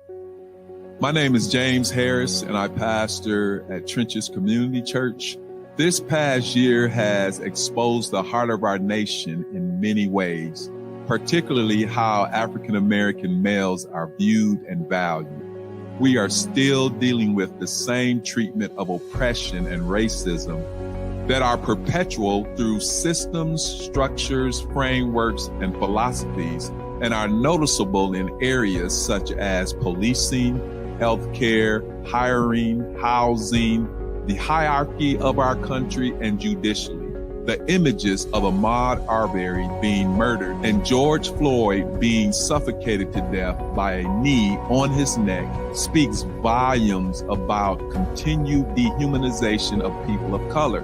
My name is James Harris, and I pastor at Trenches Community Church. This past year has exposed the heart of our nation in many ways, particularly how African American males are viewed and valued. We are still dealing with the same treatment of oppression and racism that are perpetual through systems, structures, frameworks, and philosophies, and are noticeable in areas such as policing, healthcare, hiring, housing, the hierarchy of our country, and judicially. The images of Ahmaud Arbery being murdered and George Floyd being suffocated to death by a knee on his neck speaks volumes about continued dehumanization of people of color.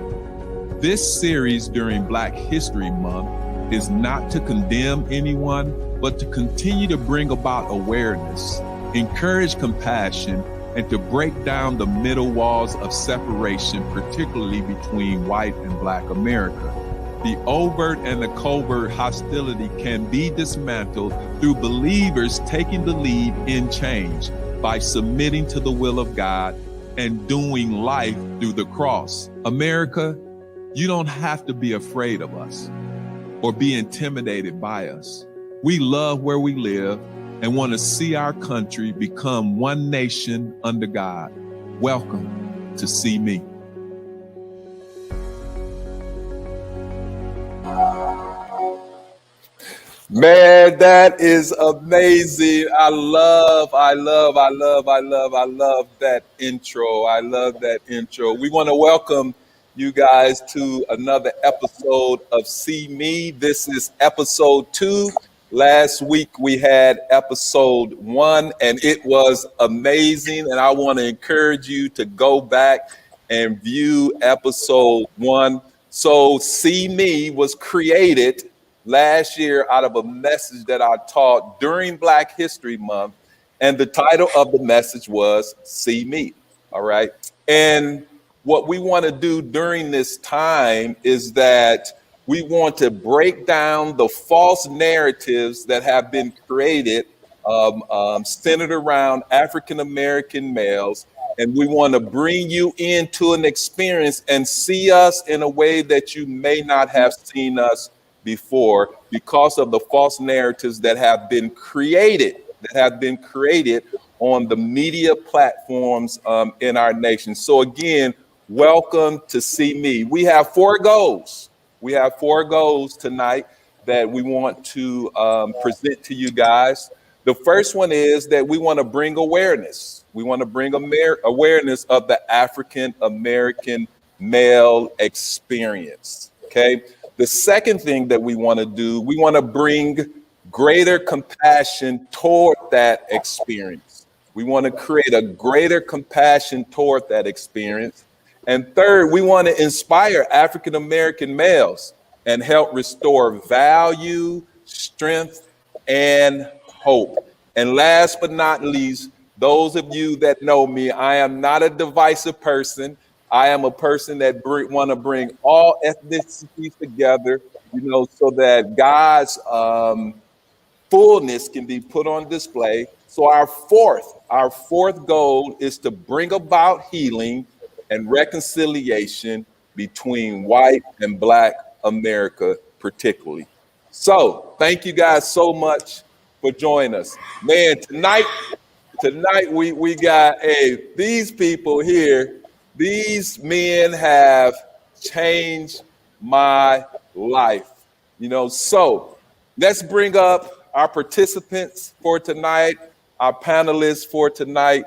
This series during Black History Month is not to condemn anyone, but to continue to bring about awareness, encourage compassion, and to break down the middle walls of separation, particularly between white and Black America. The overt and the covert hostility can be dismantled through believers taking the lead in change by submitting to the will of God and doing life through the cross. America, you don't have to be afraid of us or be intimidated by us. We love where we live and want to see our country become one nation under God. Welcome to See Me. Man, that is amazing. I love that intro. I love that intro. We want to welcome you guys to another episode of See Me. This is episode 2. Last week we had episode 1 and it was amazing. And I want to encourage you to go back and view episode 1. So See Me was created last year out of a message that I taught during Black History Month. And the title of the message was See Me. All right. And what we want to do during this time is that we want to break down the false narratives that have been created centered around African American males. And we want to bring you into an experience and see us in a way that you may not have seen us before because of the false narratives that have been created on the media platforms in our nation. So again, welcome to See Me. We have 4 goals. We have 4 goals tonight that we want to present to you guys. The first one is that we want to bring awareness. We want to bring awareness of the African American male experience. Okay. The second thing that we want to do, we want to bring greater compassion toward that experience. We want to create a greater compassion toward that experience. And third, we want to inspire African American males and help restore value, strength, and hope. And last but not least, those of you that know me, I am not a divisive person. I am a person that want to bring all ethnicities together, so that God's fullness can be put on display. So our fourth goal is to bring about healing and reconciliation between white and Black America, particularly. So thank you guys so much for joining us. Man, tonight we got these people here. These men have changed my life. So let's bring up our participants for tonight, our panelists for tonight.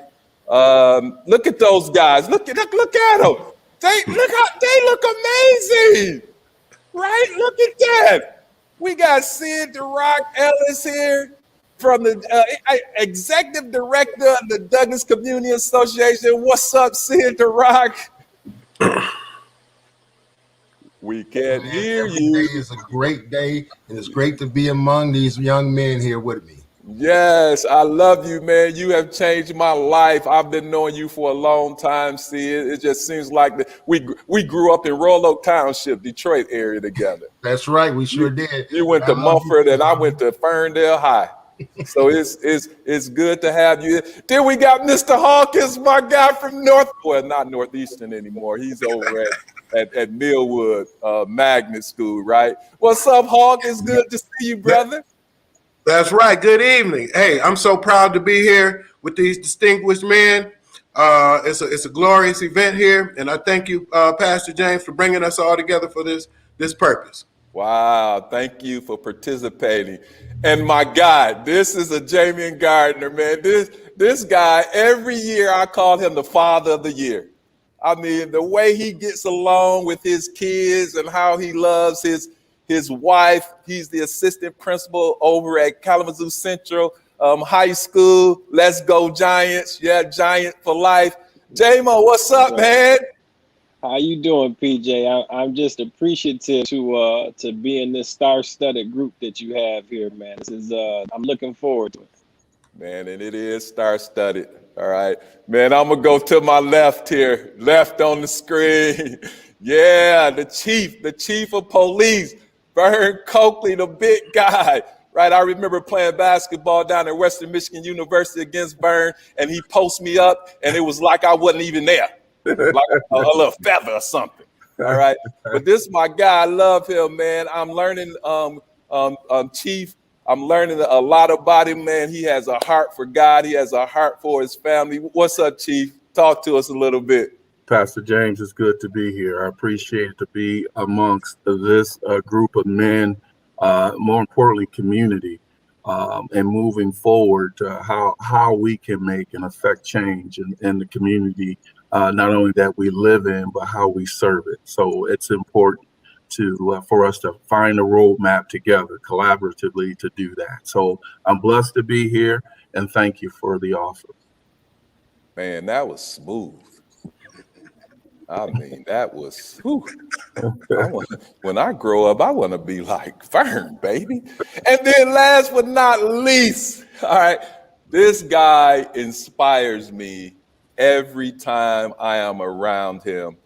Look at those guys. Look at them. They look amazing, right? Look at that. We got Sid the Rock Ellis here from the executive director of the Douglas Community Association. What's up, Sid the Rock? We can't hear you. Today is a great day, and it's great to be among these young men here with me. Yes, I love you, man. You have changed my life. I've been knowing you for a long time, Sid. It just seems like we grew up in Royal Oak Township, Detroit area together. That's right, we sure did. You went to Mumford and I went to Ferndale High. So it's good to have you. Then we got Mr. Hawkins, my guy from not Northeastern anymore. He's over at Millwood Magnet School, right? What's up, Hawk? It's good to see you, brother. That's right. Good evening. Hey, I'm so proud to be here with these distinguished men. It's a glorious event here, and I thank you, Pastor James, for bringing us all together for this purpose. Wow, thank you for participating. And my God, this is a Jamian Gardner, man. This guy, every year I call him the father of the year. I mean, the way he gets along with his kids and how he loves his wife. He's the assistant principal over at Kalamazoo Central High School. Let's go Giants. Yeah, Giant for life. J-Mo, what's up, man? How you doing, PJ? I'm just appreciative to be in this star-studded group that you have here, man. This is I'm looking forward to it. Man, and it is star-studded. All right, man. I'm gonna go to my left here, left on the screen. Yeah, the chief of police, Vern Coakley, the big guy. Right, I remember playing basketball down at Western Michigan University against Vern, and he posted me up, and it was like I wasn't even there. Like a little feather or something. All right. But this is my guy. I love him, man. I'm learning, Chief. I'm learning a lot about him, man. He has a heart for God. He has a heart for his family. What's up, Chief? Talk to us a little bit. Pastor James, it's good to be here. I appreciate it to be amongst this group of men, more importantly, community, and moving forward, how we can make and affect change in the community. Not only that we live in, but how we serve it. So it's important for us to find a roadmap together collaboratively to do that. So I'm blessed to be here, and thank you for the offer. Man, that was smooth. I mean, that was, whew. When I grow up, I want to be like Vern, baby. And then last but not least, all right, this guy inspires me every time I am around him.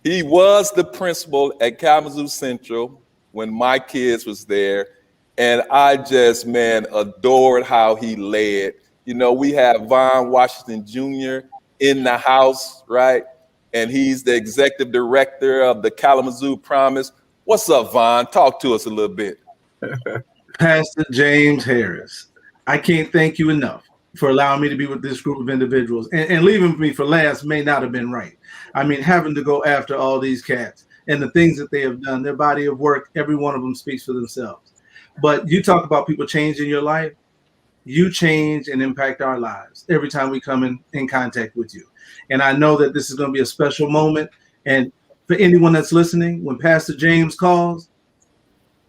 He was the principal at Kalamazoo Central when my kids was there. And I just, man, adored how he led. You know, we have Vaughn Washington Jr. in the house, right? And he's the executive director of the Kalamazoo Promise. What's up, Vaughn? Talk to us a little bit. Pastor James Harris, I can't thank you enough for allowing me to be with this group of individuals, and leaving me for last may not have been right. I mean, having to go after all these cats and the things that they have done, their body of work, every one of them speaks for themselves. But you talk about people changing your life, you change and impact our lives every time we come in contact with you. And I know that this is going to be a special moment. And for anyone that's listening, when Pastor James calls,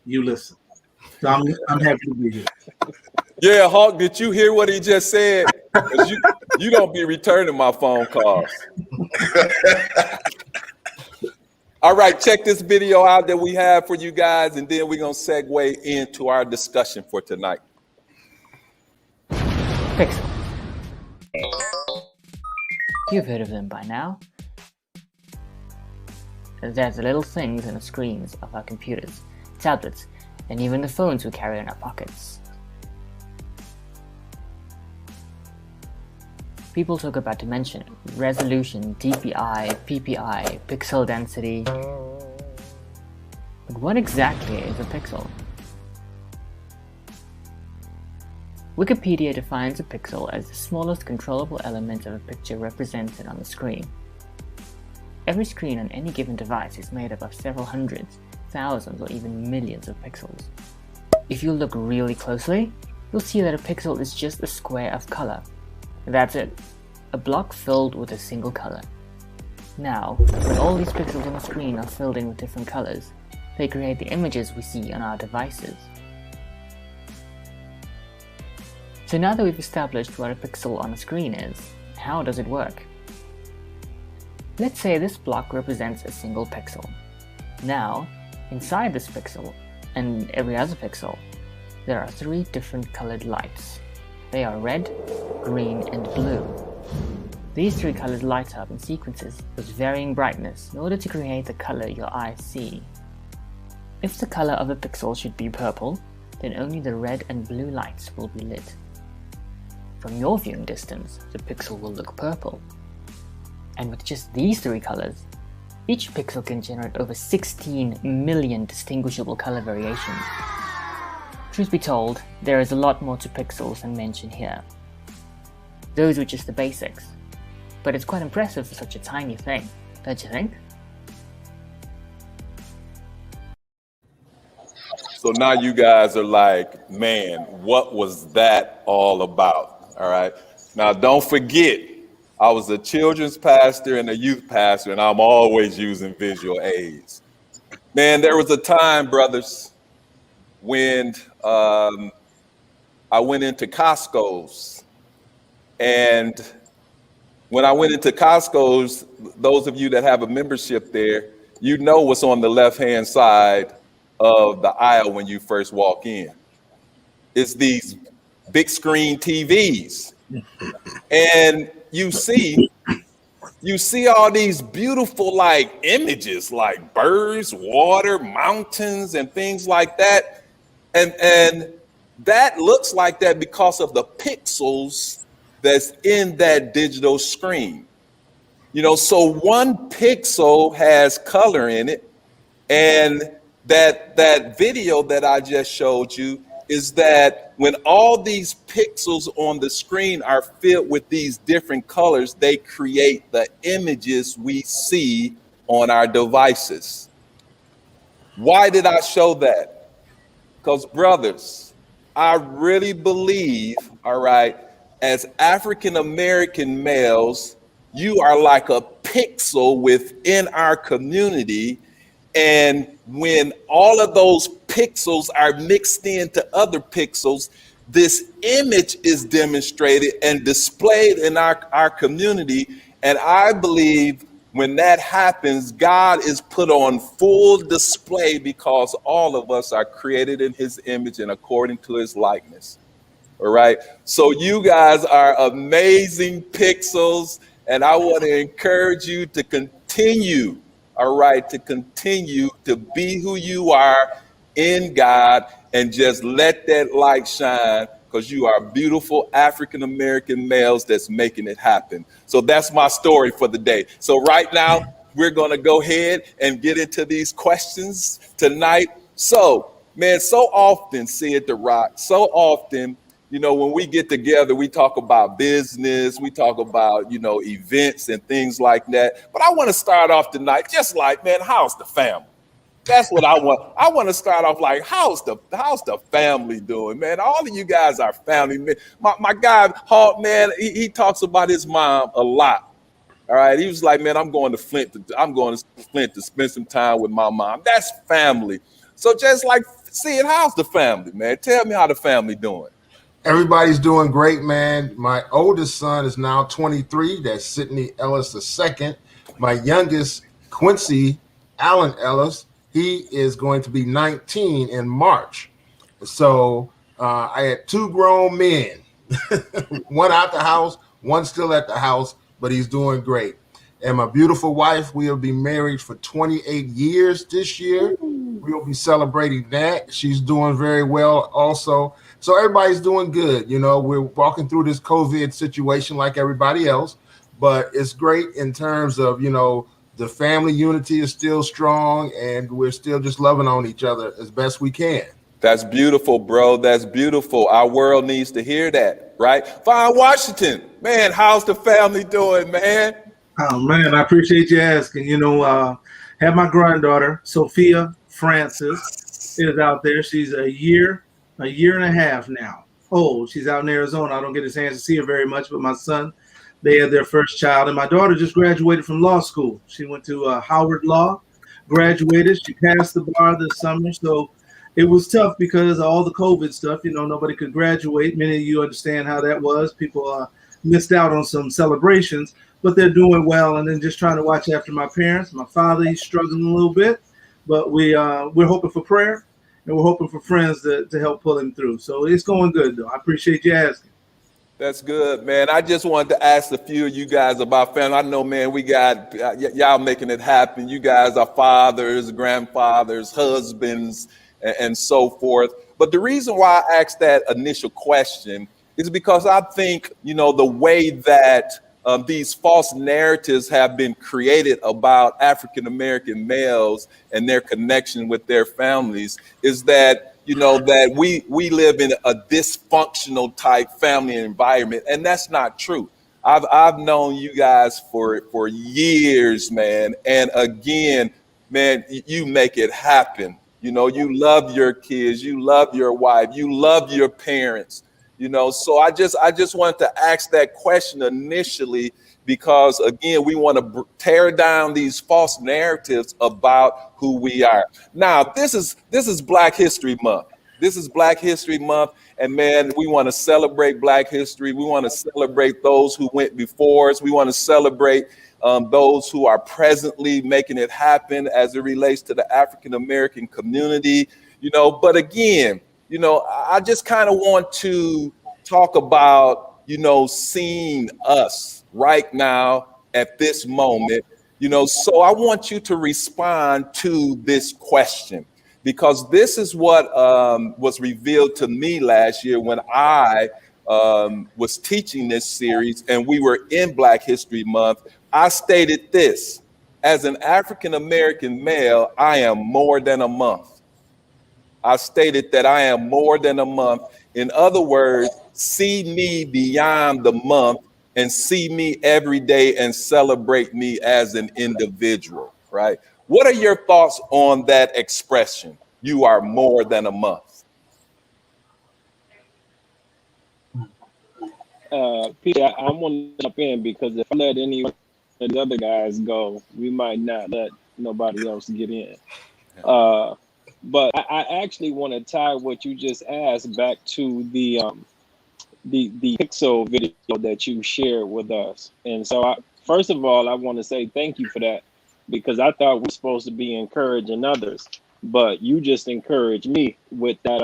you listen. So I'm happy to be here. Yeah, Hawk, did you hear what he just said? You don't be returning my phone calls. All right, check this video out that we have for you guys, and then we're going to segue into our discussion for tonight. Pixel. You've heard of them by now. They're the little things in the screens of our computers, tablets, and even the phones we carry in our pockets. People talk about dimension, resolution, DPI, PPI, pixel density. But what exactly is a pixel? Wikipedia defines a pixel as the smallest controllable element of a picture represented on the screen. Every screen on any given device is made up of several hundreds, thousands, or even millions of pixels. If you look really closely, you'll see that a pixel is just a square of color. That's it, a block filled with a single color. Now, when all these pixels on the screen are filled in with different colors, they create the images we see on our devices. So now that we've established what a pixel on a screen is, how does it work? Let's say this block represents a single pixel. Now, inside this pixel, and every other pixel, there are 3 different colored lights. They are red, green, and blue. These 3 colors light up in sequences with varying brightness in order to create the color your eyes see. If the color of a pixel should be purple, then only the red and blue lights will be lit. From your viewing distance, the pixel will look purple. And with just these three colors, each pixel can generate over 16 million distinguishable color variations. Truth be told, there is a lot more to pixels than mentioned here. Those were just the basics, but it's quite impressive for such a tiny thing, don't you think? So now you guys are like, man, what was that all about? All right. Now, don't forget, I was a children's pastor and a youth pastor, and I'm always using visual aids. Man, there was a time, brothers, when I went into Costco's. And when I went into Costco's, those of you that have a membership there, you know what's on the left-hand side of the aisle when you first walk in. It's these big screen TVs. And you see all these beautiful like images, like birds, water, mountains, and things like that. And that looks like that because of the pixels that's in that digital screen. You know, so one pixel has color in it, and that video that I just showed you is that when all these pixels on the screen are filled with these different colors, they create the images we see on our devices. Why did I show that? Because, brothers, I really believe, all right, as African American males, you are like a pixel within our community. And when all of those pixels are mixed into other pixels, this image is demonstrated and displayed in our community. And I believe when that happens, God is put on full display because all of us are created in his image and according to his likeness. All right. So you guys are amazing pixels. And I want to encourage you to continue. All right, to continue to be who you are in God and just let that light shine because you are beautiful African American males that's making it happen. So that's my story for the day. So right now, we're going to go ahead and get into these questions tonight. So, man, so often, see it, The Rock, so often, you know, when we get together, we talk about business, we talk about, you know, events and things like that. But I want to start off tonight just like, man, how's the family? That's what I want. I want to start off like, how's the family doing, man? All of you guys are family, man. My guy, Hawk, man, he talks about his mom a lot. All right, he was like, man, I'm going to Flint to spend some time with my mom. That's family. So just like, see it, how's the family, man? Tell me how the family doing. Everybody's doing great, man. My oldest son is now 23. That's Sidney Ellis II. My youngest, Quincy Allen Ellis, he is going to be 19 in March. So I had two grown men, one out the house, one still at the house, but he's doing great. And my beautiful wife, we'll be married for 28 years this year. We'll be celebrating that. She's doing very well also. So everybody's doing good. You know, we're walking through this COVID situation like everybody else, but it's great in terms of, you know, the family unity is still strong and we're still just loving on each other as best we can. That's beautiful, bro. That's beautiful. Our world needs to hear that, right? Fine Washington, man, how's the family doing, man? Oh, man, I appreciate you asking. You know, have my granddaughter, Sophia Francis, is out there. She's a year and a half now. Oh, she's out in Arizona. I don't get a chance to see her very much, but my son, they had their first child. And my daughter just graduated from law school. She went to Howard Law, graduated. She passed the bar this summer. So it was tough because of all the COVID stuff. You know, nobody could graduate. Many of you understand how that was. People missed out on some celebrations, but they're doing well. And then just trying to watch after my parents. My father, he's struggling a little bit, but we're hoping for prayer. And we're hoping for friends to help pull him through. So it's going good, though. I appreciate you asking. That's good, man. I just wanted to ask a few of you guys about family. I know, man, we got y'all making it happen. You guys are fathers, grandfathers, husbands, and so forth. But the reason why I asked that initial question is because I think, the way that these false narratives have been created about African American males and their connection with their families is that, that we live in a dysfunctional type family environment, and that's not true. I've known you guys for years, man, and again, man, you make it happen. You love your kids, you love your wife, you love your parents. So I just wanted to ask that question initially because, again, we want to tear down these false narratives about who we are. Now, this is Black History Month. This is Black History Month, and man, we want to celebrate Black history. We want to celebrate those who went before us. We want to celebrate those who are presently making it happen as it relates to the African American community. But again, I just kind of want to talk about, seeing us right now at this moment, so I want you to respond to this question, because this is what was revealed to me last year when I was teaching this series and we were in Black History Month. I stated this: as an African American male, I am more than a month. I stated that I am more than a month. In other words, see me beyond the month and see me every day and celebrate me as an individual, right? What are your thoughts on that expression? You are more than a month. Peter, I want to jump in because if I let any of the other guys go, we might not let nobody else get in. But I actually want to tie what you just asked back to the Pixel video that you shared with us. And so, first of all, I want to say thank you for that, because I thought we were supposed to be encouraging others, but you just encouraged me with that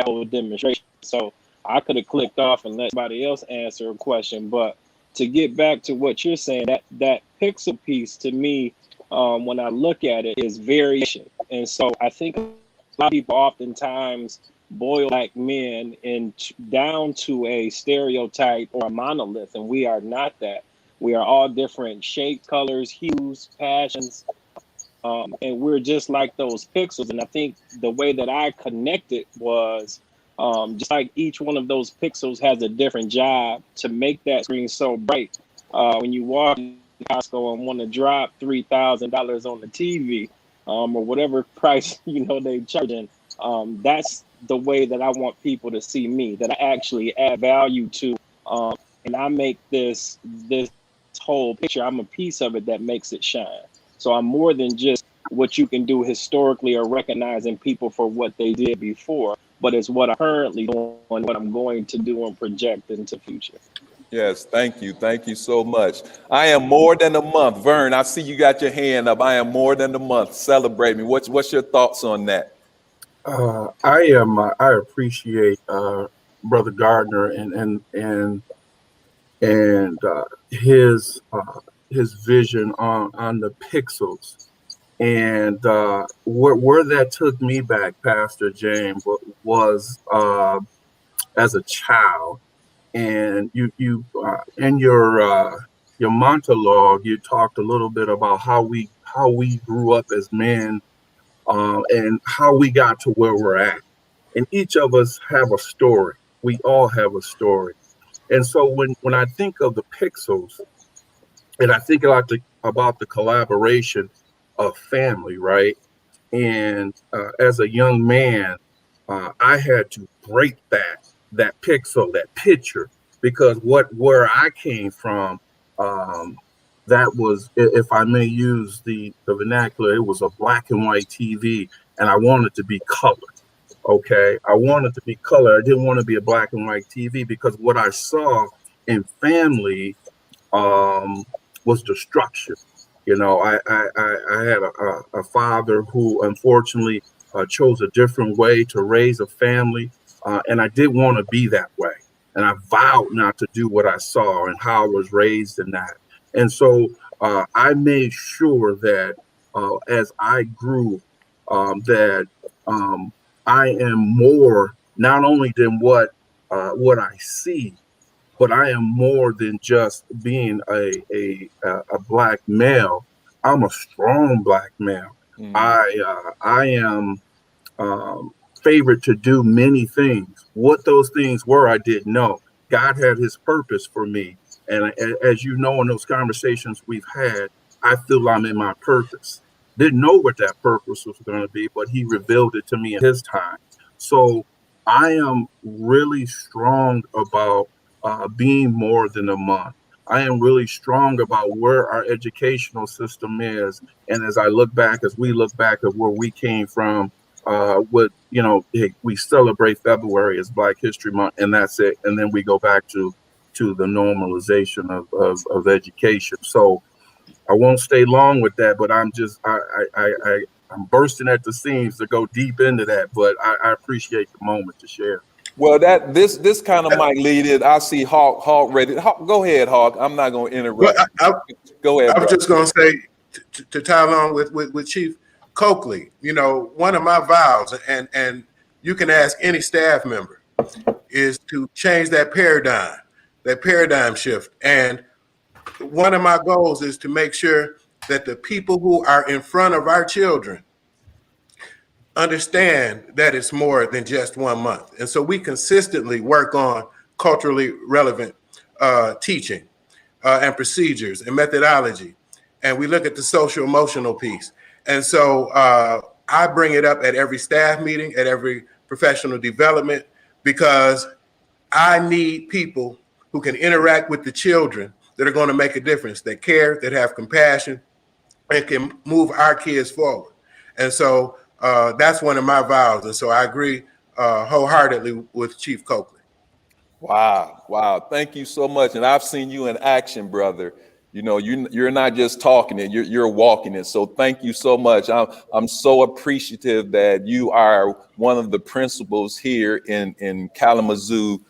whole demonstration. So I could have clicked off and let somebody else answer a question. But to get back to what you're saying, that Pixel piece to me, when I look at it, is variation. And so I think a lot of people oftentimes boil Black men down to a stereotype or a monolith, and we are not that. We are all different shapes, colors, hues, passions, and we're just like those pixels. And I think the way that I connected was just like each one of those pixels has a different job to make that screen so bright. When you walk in Costco and want to drop $3,000 on the TV, or whatever price they charging, that's the way that I want people to see me, that I actually add value to, and I make this whole picture, I'm a piece of it that makes it shine. So I'm more than just what you can do historically or recognizing people for what they did before, but it's what I'm currently doing, what I'm going to do and project into the future. Yes, thank you. Thank you so much. I am more than a month. Vern, I see you got your hand up. I am more than a month. Celebrate me. What's your thoughts on that? I appreciate Brother Gardner and his vision on the pixels, and where that took me back, Pastor James, was as a child. And you in your monologue, you talked a little bit about how we grew up as men, and how we got to where we're at. And each of us have a story. We all have a story. And so when I think of the pixels, and I think about the collaboration of family, right? And as a young man, I had to break that pixel, that picture, because where I came from, that was, if I may use the vernacular, it was a black and white TV, and I wanted to be colored. Okay, I wanted to be colored. I didn't want to be a black and white TV, because what I saw in family was destruction. I had a father who unfortunately chose a different way to raise a family. And I didn't want to be that way. And I vowed not to do what I saw and how I was raised in that. And so I made sure that as I grew, that I am more not only than what I see, but I am more than just being a black male. I'm a strong black male. Mm. I am favored to do many things. What those things were, I didn't know. God had his purpose for me. And as you know, in those conversations we've had, I feel I'm in my purpose. Didn't know what that purpose was going to be, but he revealed it to me in his time. So I am really strong about being more than a month. I am really strong about where our educational system is. And as we look back at where we came from, we celebrate February as Black History Month, and that's it. And then we go back to the normalization of education. So I won't stay long with that, but I'm bursting at the seams to go deep into that. But I appreciate the moment to share. Well, this kind of might lead it. I see Hawk ready. Hawk, go ahead, Hawk. I'm not going to interrupt. Go ahead. I was just going to say to tie along with Chief Coakley. You know, one of my vows, and you can ask any staff member, is to change that paradigm shift. And one of my goals is to make sure that the people who are in front of our children understand that it's more than just 1 month. And so we consistently work on culturally relevant teaching and procedures and methodology. And we look at the social emotional piece. And so I bring it up at every staff meeting, at every professional development, because I need people who can interact with the children that are going to make a difference, that care, that have compassion, and can move our kids forward. And so that's one of my vows. And so I agree wholeheartedly with Chief Coakley. Wow. Thank you so much. And I've seen you in action, brother. You know, you're not just talking it, you're walking it. So thank you so much. I'm so appreciative that you are one of the principals here in Kalamazoo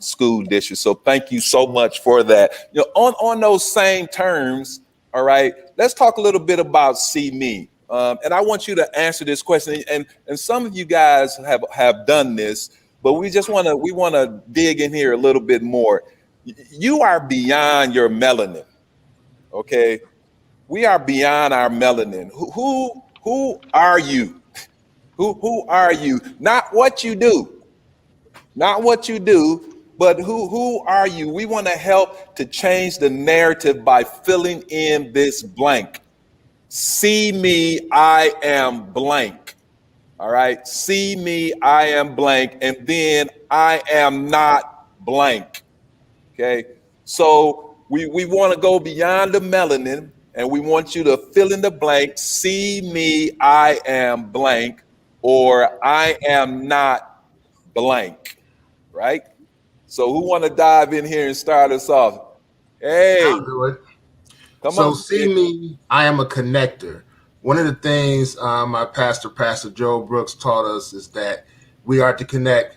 School District. So thank you so much for that. You know, on those same terms, all right, let's talk a little bit about See Me. And I want you to answer this question. And some of you guys have done this, but we want to dig in here a little bit more. You are beyond your melanin. Okay, we are beyond our melanin. Who are you? Who are you? Not what you do, but who are you? We want to help to change the narrative by filling in this blank. See me, I am blank. All right, see me, I am blank, and then I am not blank. Okay, so we want to go beyond the melanin, and we want you to fill in the blank. See me, I am blank, or I am not blank, right? So who want to dive in here and start us off? Hey, I'll do it. Come so on. See me, I am a connector. One of the things my pastor, Pastor Joe Brooks, taught us is that we are to connect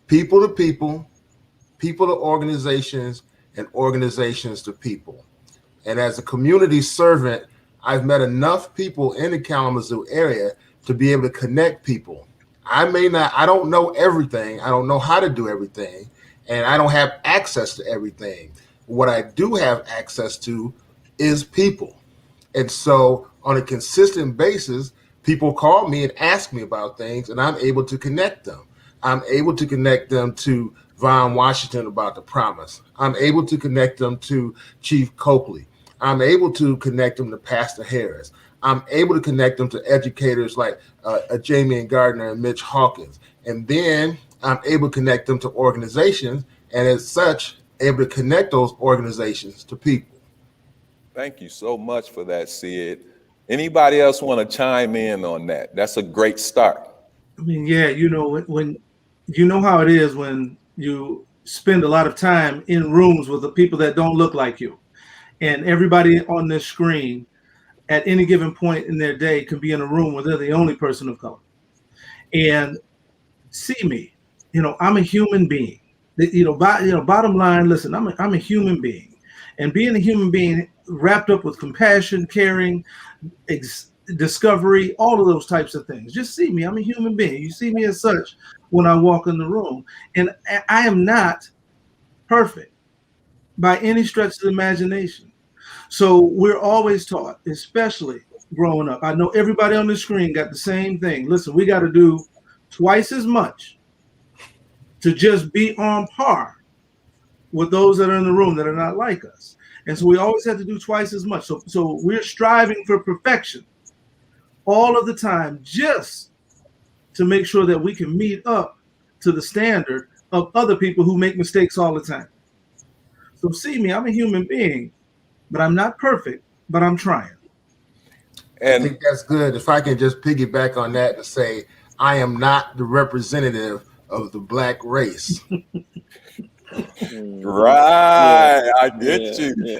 people to people, people to organizations, and organizations to people. And as a community servant, I've met enough people in the Kalamazoo area to be able to connect people. I don't know everything. I don't know how to do everything. And I don't have access to everything. What I do have access to is people. And so on a consistent basis, people call me and ask me about things, and I'm able to connect them. I'm able to connect them to Vaughn Washington about the promise. I'm able to connect them to Chief Coakley. I'm able to connect them to Pastor Harris. I'm able to connect them to educators like Jamie and Gardner and Mitch Hawkins. And then I'm able to connect them to organizations, and as such, able to connect those organizations to people. Thank you so much for that, Sid. Anybody else want to chime in on that? That's a great start. I mean, yeah, you know, when you know how it is when you spend a lot of time in rooms with the people that don't look like you, and everybody on this screen at any given point in their day can be in a room where they're the only person of color. And see me, you know, I'm a human being. Bottom line, listen, I'm a human being, and being a human being wrapped up with compassion, caring, discovery, all of those types of things. Just see me. I'm a human being. You see me as such when I walk in the room. And I am not perfect by any stretch of the imagination. So we're always taught, especially growing up. I know everybody on the screen got the same thing. Listen, we got to do twice as much to just be on par with those that are in the room that are not like us. And so we always have to do twice as much. So we're striving for perfection all of the time, just to make sure that we can meet up to the standard of other people who make mistakes all the time. So see me, I'm a human being, but I'm not perfect, but I'm trying. I And think that's good. If I can just piggyback on that to say, I am not the representative of the black race. right, I get Yeah, you. yeah.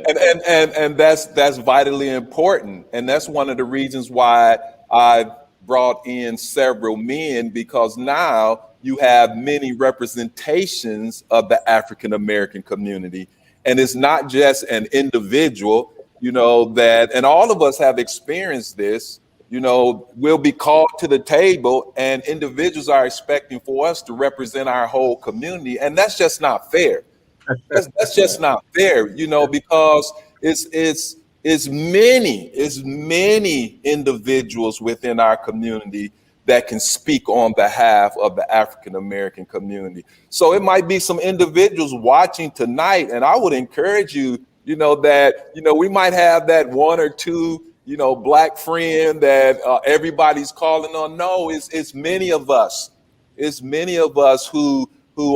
And that's vitally important. And that's one of the reasons why I brought in several men, because now you have many representations of the African American community. And it's not just an individual, that, and all of us have experienced this, we'll be called to the table and individuals are expecting for us to represent our whole community. And that's just not fair. That's just not fair, because it's many individuals within our community that can speak on behalf of the African American community. So it might be some individuals watching tonight, and I would encourage you, that we might have that one or two, black friend that everybody's calling on. No, it's many of us. It's many of us who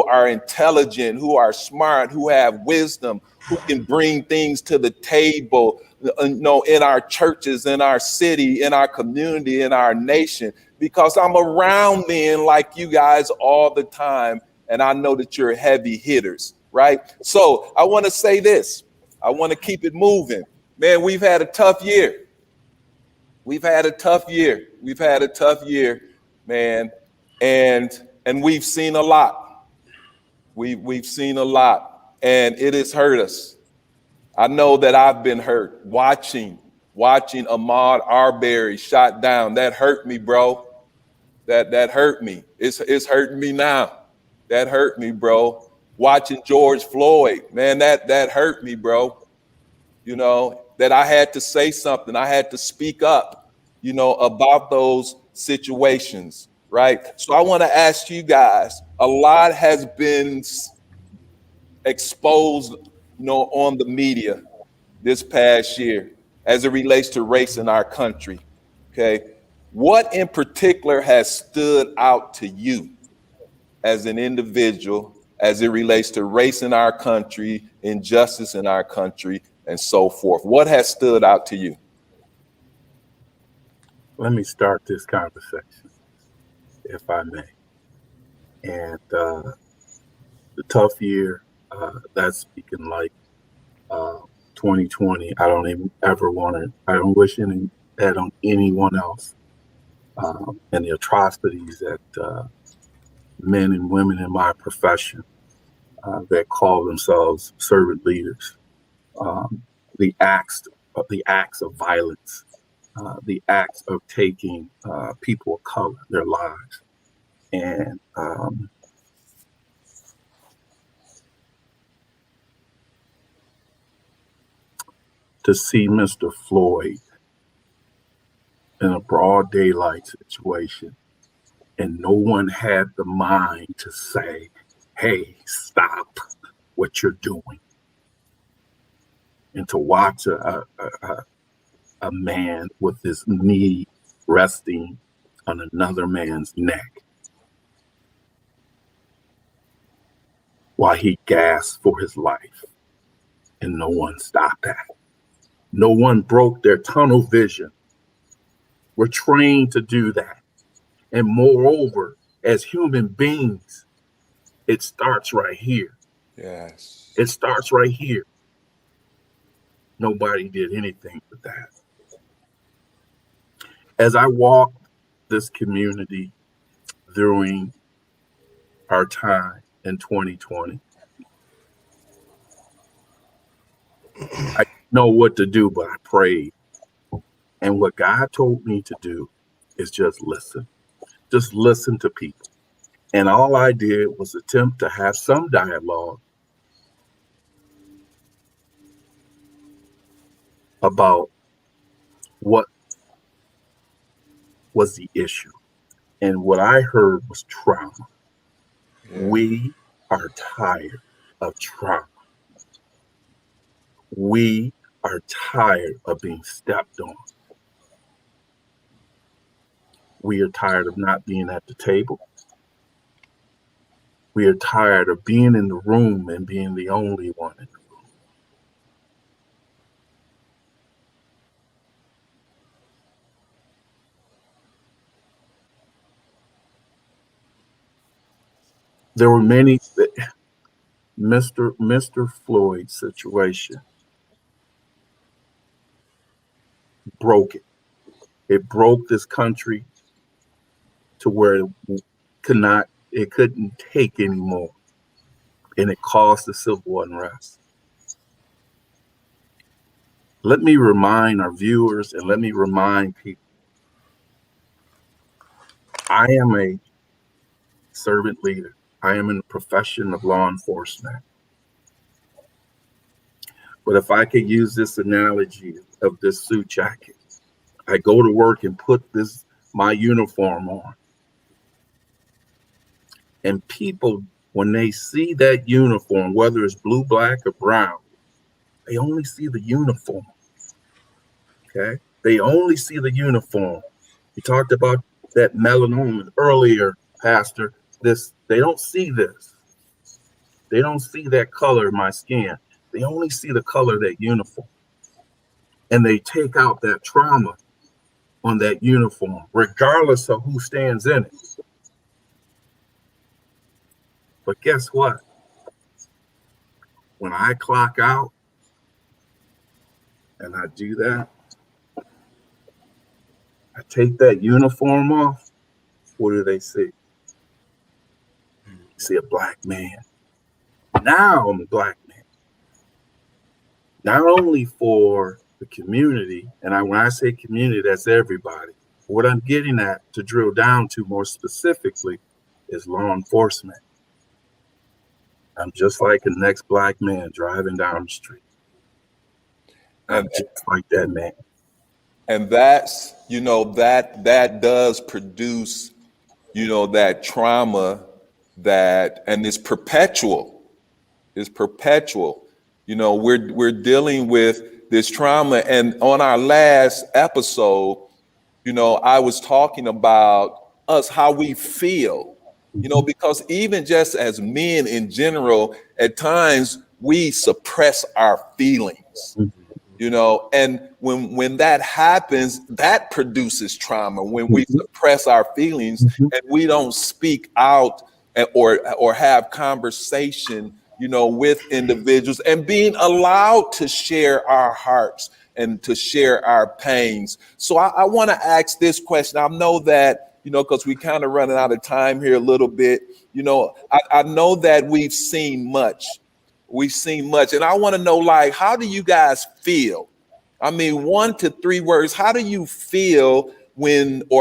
are intelligent, who are smart, who have wisdom, who can bring things to the table, in our churches, in our city, in our community, in our nation, because I'm around men like you guys all the time. And I know that you're heavy hitters, right? So I want to say this. I want to keep it moving. Man, we've had a tough year. We've had a tough year. We've had a tough year, man. And we've seen a lot. We've seen a lot, and it has hurt us. I know that I've been hurt watching Ahmaud Arbery shot down. That hurt me, bro. That hurt me. It's hurting me now. That hurt me, bro. Watching George Floyd, man, that hurt me, bro. That I had to say something. I had to speak up, about those situations, right? So I want to ask you guys, a lot has been exposed, on the media this past year as it relates to race in our country, okay? What in particular has stood out to you as an individual as it relates to race in our country, injustice in our country, and so forth? What has stood out to you? Let me start this conversation, if I may. And the tough year, that's speaking like 2020. I don't even ever I don't wish that on anyone else. And the atrocities that men and women in my profession that call themselves servant leaders, the acts of violence, the acts of taking people of color, their lives, and to see Mr. Floyd in a broad daylight situation, and no one had the mind to say, hey, stop what you're doing. And to watch a man with his knee resting on another man's neck while he gasped for his life, and no one stopped that. No one broke their tunnel vision. We're trained to do that. And moreover, as human beings, it starts right here. Yes. It starts right here. Nobody did anything with that. As I walked this community during our time in 2020, I didn't know what to do, but I prayed. And what God told me to do is just listen to people. And all I did was attempt to have some dialogue about what was the issue. And what I heard was trauma. Yeah. We are tired of trauma. We are tired of being stepped on. We are tired of not being at the table. We are tired of being in the room and being the only one in the room. There were many. Mr. Floyd's situation broke it. It broke this country to where it couldn't take anymore. And it caused the civil unrest. Let me remind our viewers and let me remind people, I am a servant leader. I am in the profession of law enforcement. But if I could use this analogy of this suit jacket, I go to work and put my uniform on. And people, when they see that uniform, whether it's blue, black, or brown, they only see the uniform. Okay? They only see the uniform. You talked about that melanoma earlier, Pastor. They don't see this. They don't see that color in my skin. They only see the color of that uniform. And they take out that trauma on that uniform, regardless of who stands in it. But guess what? When I clock out and I do that, I take that uniform off, what do they see? See a black man. Now I'm a black man. Not only for the community, and when I say community, that's everybody. What I'm getting at to drill down to more specifically is law enforcement. I'm just like the next black man driving down the street. I'm just like that man. And that's, that does produce, that trauma and it's perpetual. It's perpetual. We're dealing with this trauma. And on our last episode, I was talking about us, how we feel, because even just as men in general, at times we suppress our feelings, and when that happens, that produces trauma. When we suppress our feelings and we don't speak out or have conversation, with individuals and being allowed to share our hearts and to share our pains. So I want to ask this question. I know that, because we kind of running out of time here a little bit, I know that we've seen much. And I want to know, how do you guys feel? I mean, 1 to 3 words. How do you feel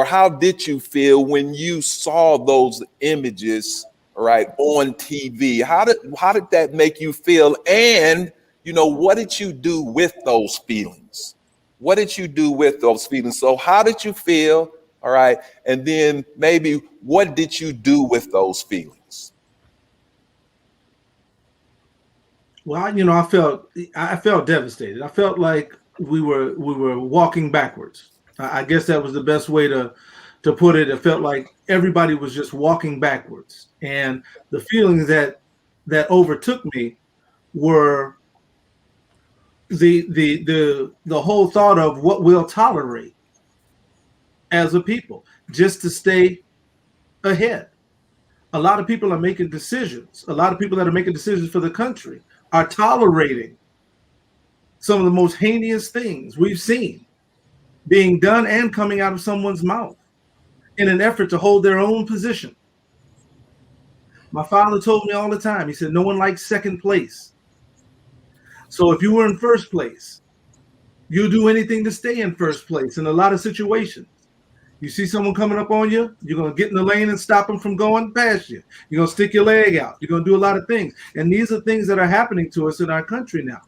how did you feel when you saw those images, right, on TV? How did that make you feel? And, what did you do with those feelings? What did you do with those feelings? So how did you feel? All right. And then maybe what did you do with those feelings? Well, I felt devastated. I felt like we were walking backwards. I guess that was the best way to put it. It felt like everybody was just walking backwards, and the feelings that overtook me were the whole thought of what we'll tolerate as a people just to stay ahead. A lot of people are making decisions. A lot of people that are making decisions for the country are tolerating some of the most heinous things we've seen being done and coming out of someone's mouth in an effort to hold their own position. My father told me all the time, he said, no one likes second place. So if you were in first place You'll do anything to stay in first place in a lot of situations. You see someone coming up on you, you're going to get in the lane and stop them from going past you. You're going to stick your leg out. You're going to do a lot of things. And these are things that are happening to us in our country now.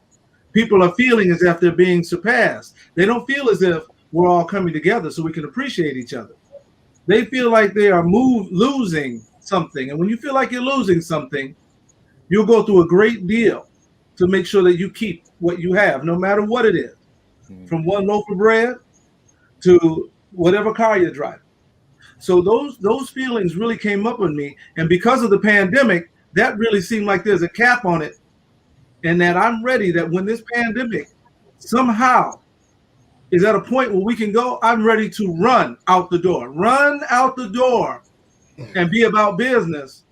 People are feeling as if they're being surpassed. They don't feel as if we're all coming together so we can appreciate each other. They feel like they are losing something. And when you feel like you're losing something, you'll go through a great deal to make sure that you keep what you have, no matter what it is, from one loaf of bread to whatever car you're driving. So those feelings really came up on me. And because of the pandemic, that really seemed like there's a cap on it. And that I'm ready that when this pandemic somehow is at a point where we can go, I'm ready to run out the door and be about business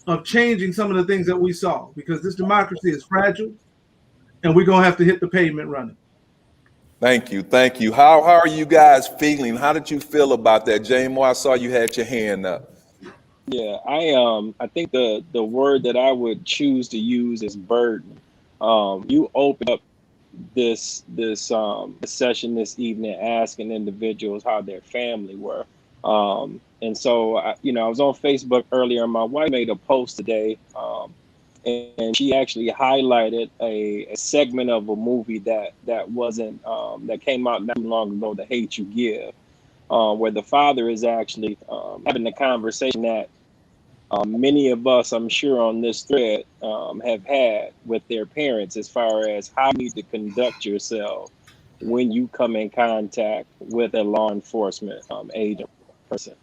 of changing some of the things that we saw, because this democracy is fragile and we're going to have to hit the pavement running. Thank you. Thank you. How are you guys feeling? How did you feel about that? Jamo, I saw you had your hand up. Yeah, I think the word that I would choose to use is burden. You opened up this session this evening asking individuals how their family were. And so, I was on Facebook earlier, and my wife made a post today, and she actually highlighted a segment of a movie that wasn't that came out not too long ago, The Hate U Give, where the father is actually having the conversation that many of us, I'm sure, on this thread have had with their parents, as far as how you need to conduct yourself when you come in contact with a law enforcement agent person.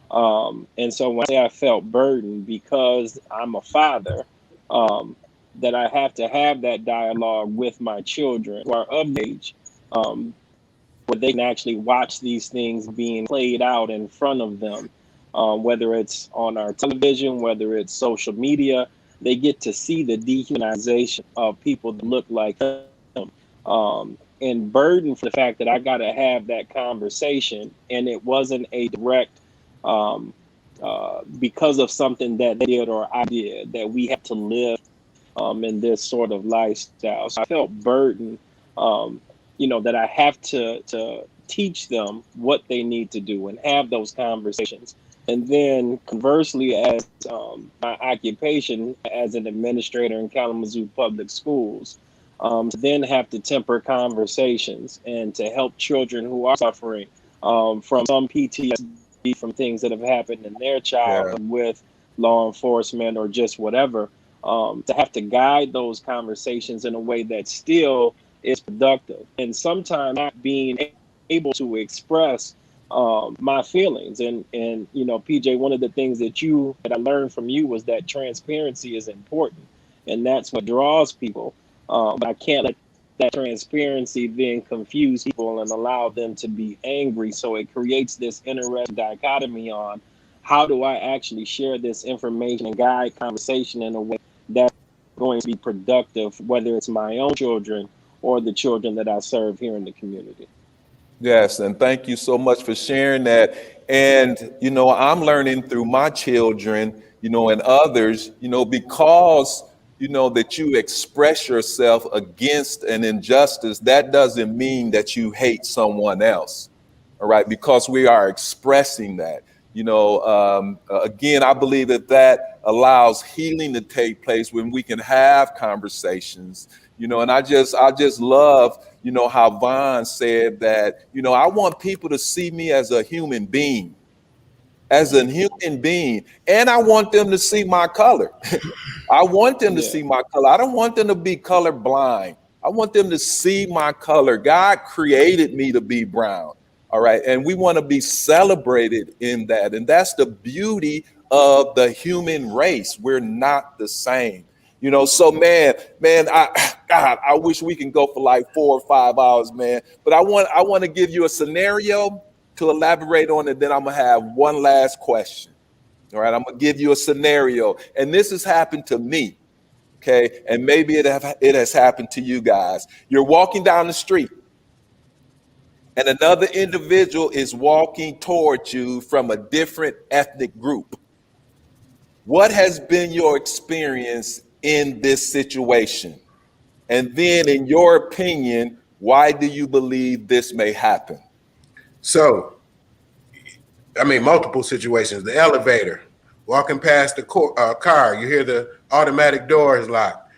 And so when I say I felt burdened, because I'm a father, that I have to have that dialogue with my children who are of age, where they can actually watch these things being played out in front of them. Whether it's on our television, whether it's social media, they get to see the dehumanization of people that look like them. And burden for the fact that I got to have that conversation, and it wasn't a direct because of something that they did or I did, that we have to live in this sort of lifestyle. So I felt burdened, that I have to teach them what they need to do and have those conversations. And then conversely, as my occupation as an administrator in Kalamazoo Public Schools, to then have to temper conversations and to help children who are suffering from some PTSD from things that have happened in their childhood with law enforcement or just whatever, to have to guide those conversations in a way that still is productive. And sometimes not being able to express my feelings. And PJ, one of the things that I learned from you was that transparency is important, and that's what draws people. But I can't let that transparency then confuse people and allow them to be angry. So it creates this interesting dichotomy on how do I actually share this information and guide conversation in a way that's going to be productive, whether it's my own children or the children that I serve here in the community. Yes, and thank you so much for sharing that. And, I'm learning through my children, and others, because, that you express yourself against an injustice, that doesn't mean that you hate someone else. All right, because we are expressing that. Again, I believe that allows healing to take place when we can have conversations, and I just love, how Vaughn said that, I want people to see me as a human being, and I want them to see my color. I want them to see my color. I don't want them to be color blind. I want them to see my color. God created me to be brown. All right. And we want to be celebrated in that. And that's the beauty of the human race. We're not the same. So man, I wish we can go for like 4 or 5 hours, man. But I want to give you a scenario to elaborate on it. Then I'm going to have one last question. All right. I'm going to give you a scenario. And this has happened to me. Okay. And maybe it has happened to you guys. You're walking down the street, and another individual is walking towards you from a different ethnic group. What has been your experience in this situation? And then, in your opinion, Why do you believe this may happen? So, I mean, multiple situations. The elevator, walking past the car, you hear the automatic doors lock.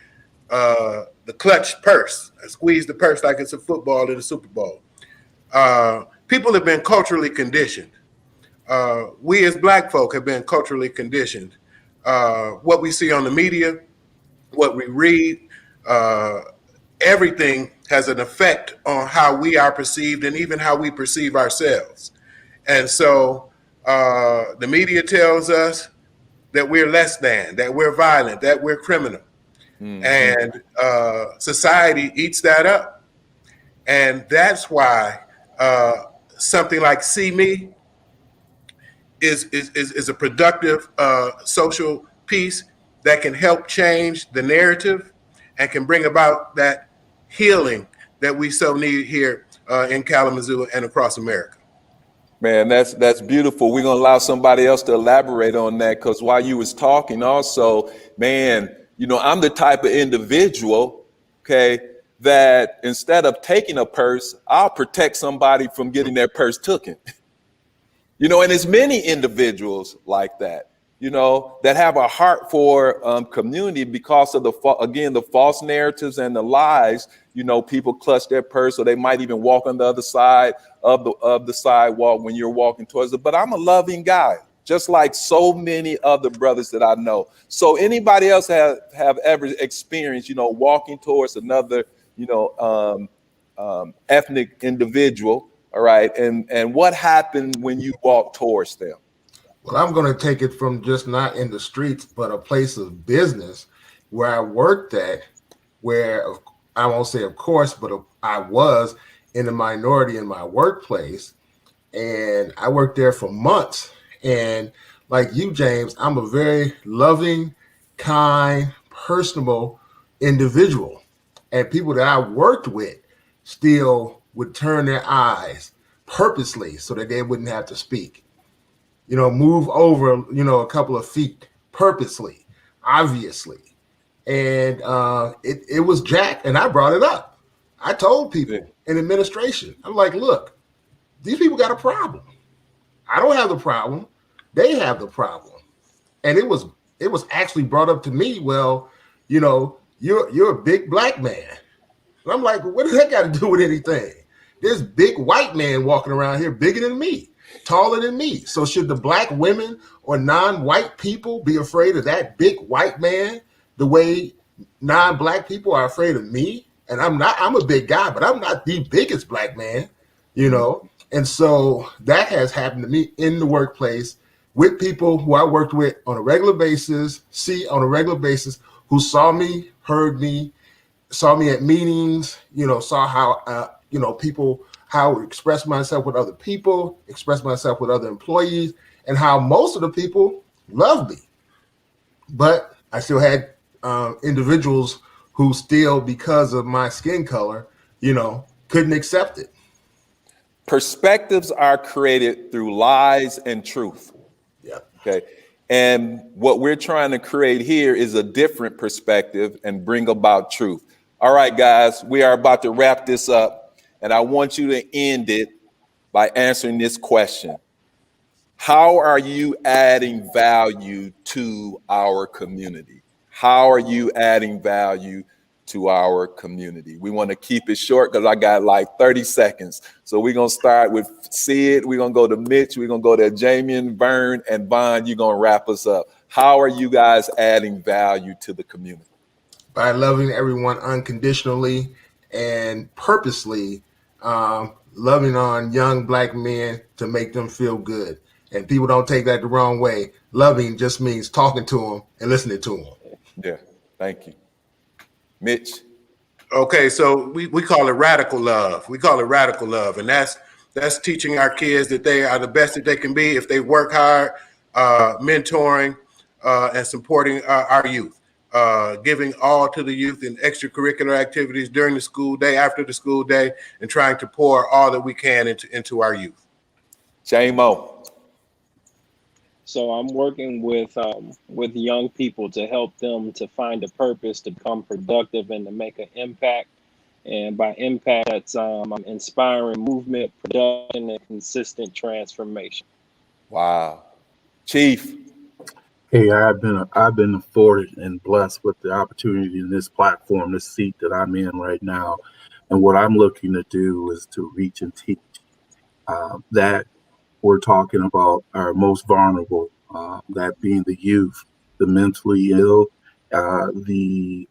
The clutch purse, I squeeze the purse like it's a football in the Super Bowl. People have been culturally conditioned. We as Black folk have been culturally conditioned. What we see on the media, what we read, everything has an effect on how we are perceived and even how we perceive ourselves. And so the media tells us that we're less than, that we're violent, that we're criminal. Mm-hmm. And society eats that up. And that's why something like See Me is a productive social piece that can help change the narrative and can bring about that healing that we so need here in Kalamazoo and across America. Man, that's beautiful. We're gonna allow somebody else to elaborate on that, because while you was talking also, man, you know, I'm the type of individual, okay, that instead of taking a purse, I'll protect somebody from getting their purse taken. You know, and there's many individuals like that, you know, that have a heart for community because of the false narratives and the lies. You know, people clutch their purse, or they might even walk on the other side of the sidewalk when you're walking towards it. But I'm a loving guy, just like so many other brothers that I know. So anybody else have ever experienced, you know, walking towards another, you know, ethnic individual, all right, and what happened when you walk towards them? Well, I'm going to take it from just not in the streets, but a place of business where I worked at, where I won't say of course, but I was in the minority in my workplace, and I worked there for months. And like you, James, I'm a very loving, kind, personable individual. And people that I worked with still would turn their eyes purposely so that they wouldn't have to speak. You know, move over, you know, a couple of feet purposely, obviously. And it was Jack, and I brought it up. I told people in administration, I'm like, look, these people got a problem. I don't have the problem. They have the problem. And it was actually brought up to me, well, you know, you're a big Black man. And I'm like, what does that got to do with anything? There's big white man walking around here bigger than me, taller than me. So should the Black women or non-white people be afraid of that big white man the way non-Black people are afraid of me? And I'm a big guy, but I'm not the biggest Black man, you know? And so that has happened to me in the workplace with people who I worked with on a regular basis, who saw me, heard me, saw me at meetings, you know, saw how, you know, how I express myself with other people, express myself with other employees, and how most of the people loved me. But I still had individuals who still, because of my skin color, you know, couldn't accept it. Perspectives are created through lies and truth. Yeah. Okay. And what we're trying to create here is a different perspective and bring about truth. All right, guys, we are about to wrap this up, and I want you to end it by answering this question. How are you adding value to our community? How are you adding value to our community? We want to keep it short because I got like 30 seconds. So we're going to start with Sid. We're going to go to Mitch. We're going to go to Jamian, Vern, and Vaughn. You're going to wrap us up. How are you guys adding value to the community? By loving everyone unconditionally and purposely, loving on young Black men to make them feel good. And people don't take that the wrong way. Loving just means talking to them and listening to them. Yeah, thank you. Mitch? Okay, so we call it radical love. We call it radical love. And that's teaching our kids that they are the best that they can be if they work hard, mentoring and supporting our youth. Giving all to the youth in extracurricular activities during the school day, after the school day, and trying to pour all that we can into our youth. J-Mo. So I'm working with young people to help them to find a purpose, to become productive, and to make an impact. And by impact, that's inspiring movement, production, and consistent transformation. Wow. Chief. Hey, I've been afforded and blessed with the opportunity in this platform, this seat that I'm in right now, and what I'm looking to do is to reach and teach. That we're talking about our most vulnerable, that being the youth, the mentally ill, the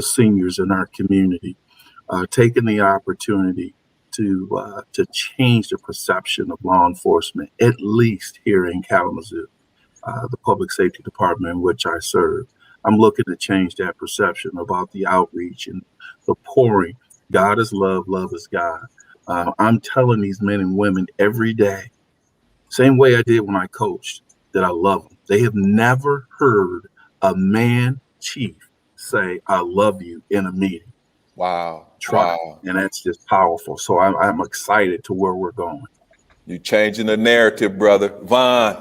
seniors in our community, taking the opportunity to change the perception of law enforcement, at least here in Kalamazoo, the public safety department in which I serve. I'm looking to change that perception about the outreach and the pouring. God is love, love is God. I'm telling these men and women every day, same way I did when I coached, that I love them. They have never heard a man chief say, I love you in a meeting. Wow. Try. Wow. And that's just powerful. So I'm excited to where we're going. You changing the narrative, brother. Vaughn.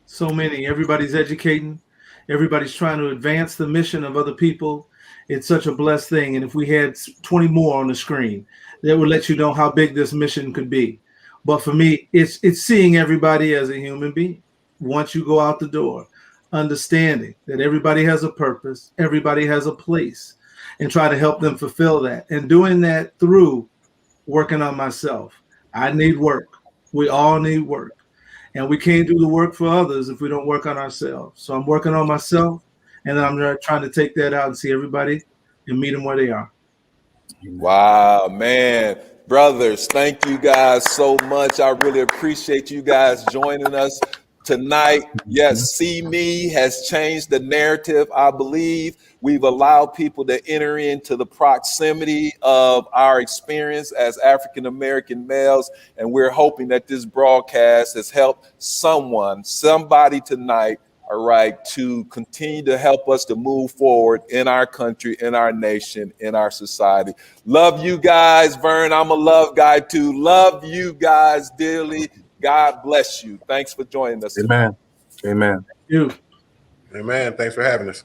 So many. Everybody's educating. Everybody's trying to advance the mission of other people. It's such a blessed thing. And if we had 20 more on the screen, that would let you know how big this mission could be. But for me, it's seeing everybody as a human being. Once you go out the door, understanding that everybody has a purpose, everybody has a place, and try to help them fulfill that. And doing that through working on myself. I need work. We all need work. And we can't do the work for others if we don't work on ourselves. So I'm working on myself, and then I'm trying to take that out and see everybody and meet them where they are. Wow, man. Brothers, thank you guys so much. I really appreciate you guys joining us tonight. Yes, See Me has changed the narrative, I believe. We've allowed people to enter into the proximity of our experience as African-American males, and we're hoping that this broadcast has helped somebody tonight, all right, to continue to help us to move forward in our country, in our nation, in our society. Love you guys, Vern. I'm a love guy too. Love you guys dearly. God bless you. Thanks for joining us. Amen. Amen. You. Amen. Thanks for having us.